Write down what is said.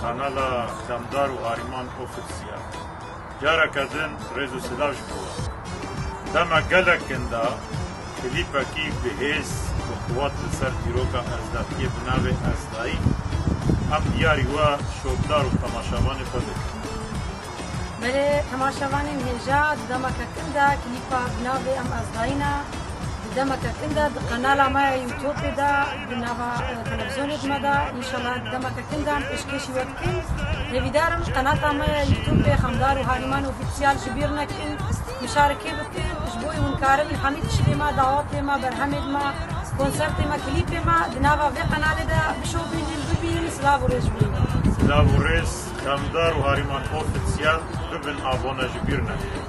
kanala Kamdar û Hariman ofisiyal. Careke din rêz û silav ji bo we. Dema gelekin da klîpekî bihêz bi quwet li ser dîroka ezdatiyê bi navê Ezdayî em diyarî we şopdar û temaşevanê xwe dikin. بله تماشاوانین هێژا دەمەکە کندا کلیپا بناوێ ئەم ئەزداینا دەمەکە کندا قەنالا مایە یوتۆپێدا بناوە تەلەڤیزۆنێتمەدا ئینشەڵا دەمەکە کندان پێشکەشی وە بکەین هێویدارم قەناتا مایە یوتۆپێ خەمدار و هاریمان ئۆفیسیال ji bîr nekin مشارکێ بکەین ji بۆ hûnkarin hemî tiştê me dawatê me berhemê me konsertê me klîpê me di nava vê qenalê de bişopînin bibînin silav û rêj bînin Silav û rêz Kamdar û Hariman ofisiyal bibin abone ji bîr nekin.